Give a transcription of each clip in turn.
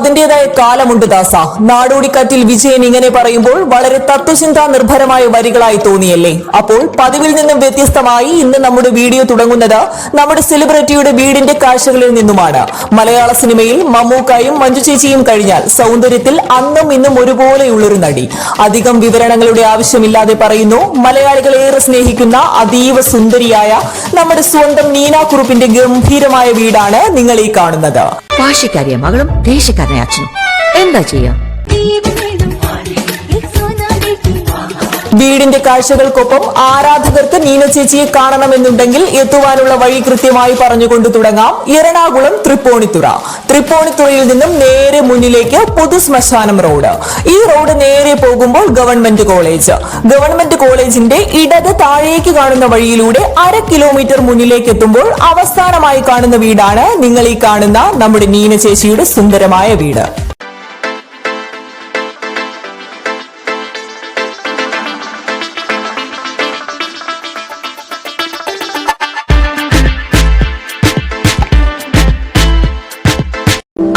അതിന്റേതായ കാലമുണ്ട് ദാസ. നാടോടിക്കാറ്റിൽ വിജയൻ ഇങ്ങനെ പറയുമ്പോൾ വളരെ തത്വചിന്താ നിർഭരമായ വരികളായി തോന്നിയല്ലേ? അപ്പോൾ പതിവിൽ നിന്നും വ്യത്യസ്തമായി ഇന്ന് നമ്മുടെ വീഡിയോ തുടങ്ങുന്നത് നമ്മുടെ സെലിബ്രിറ്റിയുടെ വീടിന്റെ കാഴ്ചകളിൽ നിന്നുമാണ്. മലയാള സിനിമയിൽ മമ്മൂക്കായും മഞ്ജു ചേച്ചിയും കഴിഞ്ഞാൽ സൗന്ദര്യത്തിൽ അന്നും ഇന്നും ഒരുപോലെയുള്ളൊരു നടി. അധികം വിവരണങ്ങളുടെ ആവശ്യമില്ലാതെ പറയുന്നു, മലയാളികൾ ഏറെ സ്നേഹിക്കുന്ന അതീവ സുന്ദരിയായ നമ്മുടെ സ്വന്തം നീന കുറുപ്പിന്റെ ഗംഭീരമായ വീടാണ് നിങ്ങൾ ഈ കാണുന്നത്. വാശിക്കാരിയ മകളും ദേശക്കാരനെ അച്ഛനും എന്താ ചെയ്യാ? വീടിന്റെ കാഴ്ചകൾക്കൊപ്പം ആരാധകർക്ക് നീന ചേച്ചിയെ കാണണമെന്നുണ്ടെങ്കിൽ എത്തുവാനുള്ള വഴി കൃത്യമായി പറഞ്ഞുകൊണ്ട് തുടങ്ങാം. എറണാകുളം തൃപ്പൂണിത്തുറയിൽ നിന്നും നേരെ മുന്നിലേക്ക് പൊതു ശ്മശാനം റോഡ്. ഈ റോഡ് നേരെ പോകുമ്പോൾ ഗവൺമെന്റ് കോളേജിന്റെ ഇടത് താഴേക്ക് കാണുന്ന വഴിയിലൂടെ 1/2 കിലോമീറ്റർ മുന്നിലേക്ക് എത്തുമ്പോൾ അവസാനമായി കാണുന്ന വീടാണ് നിങ്ങൾ ഈ കാണുന്ന നമ്മുടെ നീന ചേച്ചിയുടെ സുന്ദരമായ വീട്.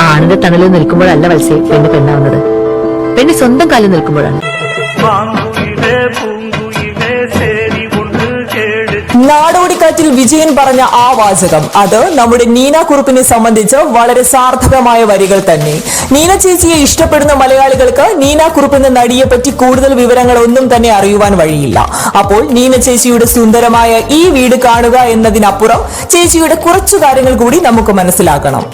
ആണിന്റെ തണലിൽ നിൽക്കുമ്പോഴല്ല വത്സേ പെണ്ണ് പെണ്ണാവുന്നത്. പെണ്ണ് സ്വന്തം കാലിൽ നിൽക്കുമ്പോഴാണ്. നാടോടിക്കാറ്റിൽ വിജയൻ പറഞ്ഞ ആ വാചകം, അത് നമ്മുടെ നീന കുറുപ്പിനെ സംബന്ധിച്ച് വളരെ സാർത്ഥകമായ വരികൾ തന്നെ. നീന ചേച്ചിയെ ഇഷ്ടപ്പെടുന്ന മലയാളികൾക്ക് നീന കുറുപ്പ് എന്ന നടിയെ പറ്റി കൂടുതൽ വിവരങ്ങളൊന്നും തന്നെ അറിയുവാൻ വഴിയില്ല. അപ്പോൾ നീന ചേച്ചിയുടെ സുന്ദരമായ ഈ വീട് കാണുക എന്നതിനപ്പുറം ചേച്ചിയുടെ കുറച്ചു കാര്യങ്ങൾ കൂടി നമുക്ക് മനസ്സിലാക്കണം.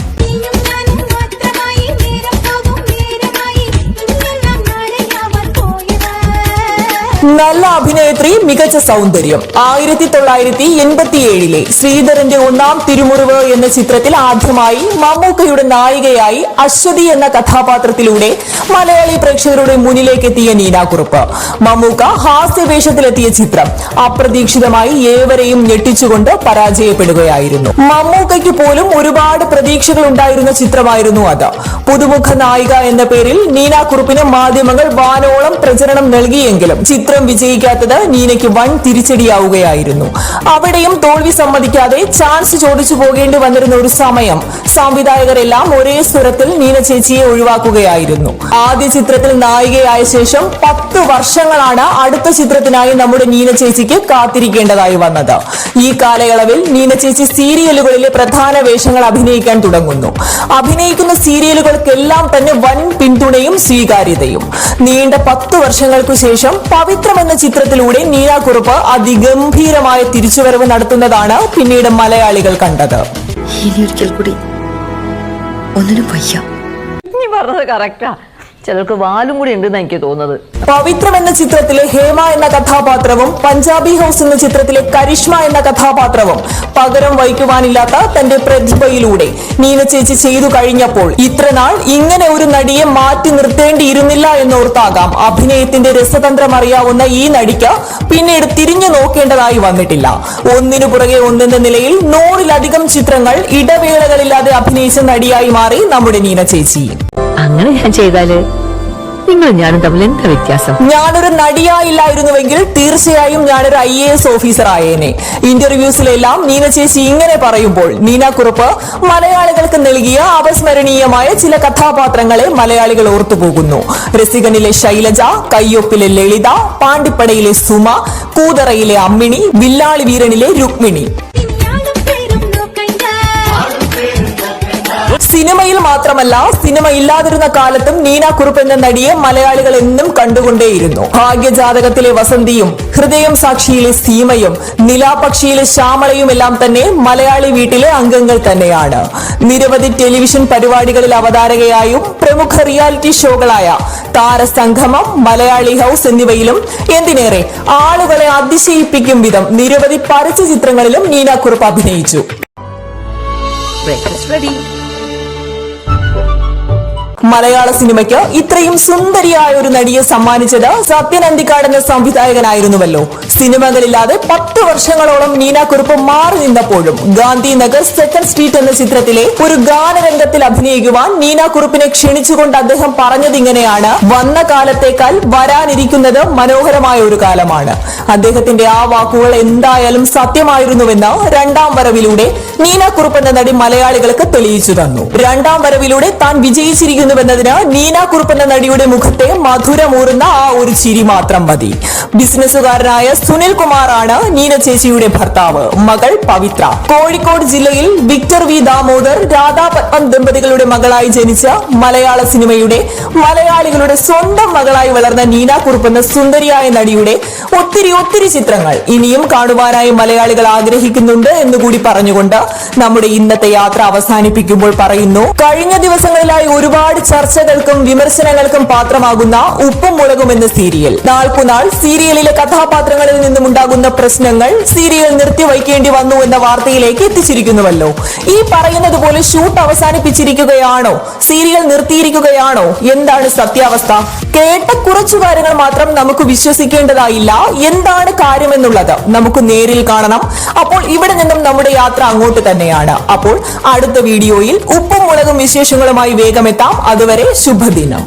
നല്ല അഭിനേത്രി, മികച്ച സൗന്ദര്യം. 1987 ശ്രീധരന്റെ ഒന്നാം തിരുമുറിവ് എന്ന ചിത്രത്തിൽ ആദ്യമായി മമ്മൂക്കയുടെ നായികയായി അശ്വതി എന്ന കഥാപാത്രത്തിലൂടെ മലയാളി പ്രേക്ഷകരുടെ മുന്നിലേക്ക് എത്തിയ നീന കുറുപ്പ്. മമ്മൂക്ക ഹാസ്യവേഷത്തിലെത്തിയ ചിത്രം അപ്രതീക്ഷിതമായി ഏവരെയും ഞെട്ടിച്ചുകൊണ്ട് പരാജയപ്പെടുകയായിരുന്നു. മമ്മൂക്കയ്ക്ക് പോലും ഒരുപാട് പ്രതീക്ഷകൾ ഉണ്ടായിരുന്ന ചിത്രമായിരുന്നു അത്. പുതുമുഖ നായിക എന്ന പേരിൽ നീന കുറുപ്പിന് മാധ്യമങ്ങൾ വാനോളം പ്രചരണം നൽകിയെങ്കിലും ചിത്രം വിജയിക്കാത്തത് നീനയ്ക്ക് വൻ തിരിച്ചടിയാവുകയായിരുന്നു. അവിടെയും തോൽവി സമ്മതിക്കാതെ ചാൻസ് ചോദിച്ചു പോകേണ്ടി വന്നിരുന്ന ഒരു സമയം സംവിധായകരെല്ലാം ഒരേ സ്വരത്തിൽ നീന ചേച്ചിയെ ഒഴിവാക്കുകയായിരുന്നു. ആദ്യ ചിത്രത്തിൽ നായികയായ ശേഷം 10 വർഷങ്ങളാണ് അടുത്ത ചിത്രത്തിനായി നമ്മുടെ നീന ചേച്ചിക്ക് കാത്തിരിക്കേണ്ടതായി വന്നത്. ഈ കാലയളവിൽ നീന ചേച്ചി സീരിയലുകളിലെ പ്രധാന വേഷങ്ങൾ അഭിനയിക്കാൻ തുടങ്ങുന്നു. അഭിനയിക്കുന്ന സീരിയലുകൾക്കെല്ലാം തന്നെ വൻ പിന്തുണയും സ്വീകാര്യതയും. നീണ്ട 10 വർഷങ്ങൾക്കു ശേഷം പവിത്രം എന്ന ചിത്രത്തിലൂടെ നീന കുറുപ്പ് അതിഗംഭീരമായ തിരിച്ചുവരവ് നടത്തുന്നതാണ് പിന്നീട് മലയാളികൾ കണ്ടത്. ഇനിയൊരിക്കൽ കൂടി ഒന്നിനും വയ്യ. നീ പറഞ്ഞത് കറക്റ്റാ. ചിലർക്ക് വാലും കൂടി ഉണ്ടെന്ന് എനിക്ക് തോന്നുന്നത്. പവിത്രം എന്ന ചിത്രത്തിലെ ഹേമ എന്ന കഥാപാത്രവും പഞ്ചാബി ഹൗസ് എന്ന ചിത്രത്തിലെ കരിഷ്മ എന്ന കഥാപാത്രവും പകരം വഹിക്കുവാനില്ലാത്ത തന്റെ പ്രതിഭയിലൂടെ നീന ചേച്ചി ചെയ്തു കഴിഞ്ഞപ്പോൾ ഇത്രനാൾ ഇങ്ങനെ ഒരു നടിയെ മാറ്റി നിർത്തേണ്ടിയിരുന്നില്ല എന്നോർത്താകാം അഭിനയത്തിന്റെ രസതന്ത്രം അറിയാവുന്ന ഈ നടിക്ക് പിന്നീട് തിരിഞ്ഞു നോക്കേണ്ടതായി വന്നിട്ടില്ല. ഒന്നിനു പുറകെ ഒന്നെന്ന നിലയിൽ 100-ലധികം ചിത്രങ്ങൾ ഇടവേളകളില്ലാതെ അഭിനയിച്ച നടിയായി മാറി നമ്മുടെ നീന ചേച്ചി. അങ്ങനെ ഞാൻ ചെയ്താല് നിങ്ങളും ഞാനും തമ്മിൽ എന്താ വ്യത്യാസം? ഞാനൊരു നടിയായില്ലായിരുന്നുവെങ്കിൽ തീർച്ചയായും ഞാനൊരു IAS ഓഫീസർ ആയേനെ. ഇന്റർവ്യൂസിലെല്ലാം നീന ചേച്ചി ഇങ്ങനെ പറയുമ്പോൾ നീന കുറുപ്പ് മലയാളികൾക്ക് നൽകിയ അവിസ്മരണീയമായ ചില കഥാപാത്രങ്ങളെ മലയാളികൾ ഓർത്തുപോകുന്നു. രസികനിലെ ശൈലജ, കയ്യൊപ്പിലെ ലളിത, പാണ്ടിപ്പടയിലെ സുമ, കൂതറയിലെ അമ്മിണി, വില്ലാളി വീരനിലെ രുക്മിണി. സിനിമയിൽ മാത്രമല്ല, സിനിമ ഇല്ലാതിരുന്ന കാലത്തും നീന കുറുപ്പ് എന്ന നടിയെ മലയാളികൾ എന്നും കണ്ടുകൊണ്ടേയിരുന്നു. ഭാഗ്യജാതകത്തിലെ വസന്തിയും ഹൃദയം സാക്ഷിയിലെ സീമയും നിലാപക്ഷിയിലെ ശ്യാമളയും എല്ലാം തന്നെ മലയാളി വീട്ടിലെ അംഗങ്ങൾ തന്നെയാണ്. നിരവധി ടെലിവിഷൻ പരിപാടികളിൽ അവതാരകയായും പ്രമുഖ റിയാലിറ്റി ഷോകളായ താരസംഗമം, മലയാളി ഹൗസ് എന്നിവയിലും എന്തിനേറെ ആളുകളെ അതിശയിപ്പിക്കും വിധം നിരവധി പരസ്യ ചിത്രങ്ങളിലും നീന കുറുപ്പ് അഭിനയിച്ചു. മലയാള സിനിമയ്ക്ക് ഇത്രയും സുന്ദരിയായ ഒരു നടിയെ സമ്മാനിച്ചത് സത്യൻ അന്തിക്കാട് എന്ന സംവിധായകനായിരുന്നുവല്ലോ. സിനിമകളില്ലാതെ 10 വർഷങ്ങളോളം നീന കുറുപ്പ് മാറി നിന്നപ്പോഴും ഗാന്ധിനഗർ 2nd സ്ട്രീറ്റ് എന്ന ചിത്രത്തിലെ ഒരു ഗാനരംഗത്തിൽ അഭിനയിക്കുവാൻ നീന കുറുപ്പിനെ ക്ഷണിച്ചുകൊണ്ട് അദ്ദേഹം പറഞ്ഞതിങ്ങനെയാണ്: വന്ന കാലത്തേക്കാൾ വരാനിരിക്കുന്നത് മനോഹരമായ ഒരു കാലമാണ്. അദ്ദേഹത്തിന്റെ ആ വാക്കുകൾ എന്തായാലും സത്യമായിരുന്നുവെന്ന് രണ്ടാം വരവിലൂടെ നീന കുറുപ്പ് എന്ന നടി മലയാളികൾക്ക് തെളിയിച്ചു തന്നു. രണ്ടാം വരവിലൂടെ താൻ വിജയിച്ചിരിക്കുന്നു കാണുന്നുവെന്നതിന് നീന കുറുപ്പ് എന്ന നടിയുടെ മുഖത്തെ മധുരമൂറുന്ന ആ ഒരു ചിരി മാത്രം മതി. ബിസിനസ്സുകാരനായ സുനിൽ കുമാറാണ് നീന ചേച്ചിയുടെ ഭർത്താവ്. മകൾ പവിത്ര. കോഴിക്കോട് ജില്ലയിൽ വിക്ടർ വി ദാമോദർ രാധാപത്മം ദമ്പതികളുടെ മകളായി ജനിച്ച മലയാള സിനിമയുടെ മലയാളികളുടെ സ്വന്തം മകളായി വളർന്ന നീന കുറുപ്പ് എന്ന സുന്ദരിയായ നടിയുടെ ഒത്തിരി ചിത്രങ്ങൾ ഇനിയും കാണുവാനായി മലയാളികൾ ആഗ്രഹിക്കുന്നുണ്ട് എന്നുകൂടി പറഞ്ഞുകൊണ്ട് നമ്മുടെ ഇന്നത്തെ യാത്ര അവസാനിപ്പിക്കുമ്പോൾ പറയുന്നു, കഴിഞ്ഞ ദിവസങ്ങളിലായി ഒരുപാട് ചർച്ചകൾക്കും വിമർശനങ്ങൾക്കും പാത്രമാകുന്ന ഉപ്പും മുളകും എന്ന സീരിയൽ. നാൾക്കുനാൾ സീരിയലിലെ കഥാപാത്രങ്ങളിൽ നിന്നുമുണ്ടാകുന്ന പ്രശ്നങ്ങൾ സീരിയൽ നിർത്തിവയ്ക്കേണ്ടി വന്നു എന്ന വാർത്തയിലേക്ക് എത്തിച്ചിരിക്കുന്നുവല്ലോ. ഈ പറയുന്നത് പോലെ ഷൂട്ട് അവസാനിപ്പിച്ചിരിക്കുകയാണോ, സീരിയൽ നിർത്തിയിരിക്കുകയാണോ, എന്താണ് സത്യാവസ്ഥ? കേട്ട കുറച്ചു കാര്യങ്ങൾ മാത്രം നമുക്ക് വിശ്വസിക്കേണ്ടതായില്ല. എന്താണ് കാര്യമെന്നുള്ളത് നമുക്ക് നേരിൽ കാണണം. അപ്പോൾ ഇവിടെ നിന്നും നമ്മുടെ യാത്ര അങ്ങോട്ട് തന്നെയാണ്. അപ്പോൾ അടുത്ത വീഡിയോയിൽ ഉപ്പും മുളകും വിശേഷങ്ങളുമായി വേഗം എത്താം. അതുവരെ ശുഭദിനം.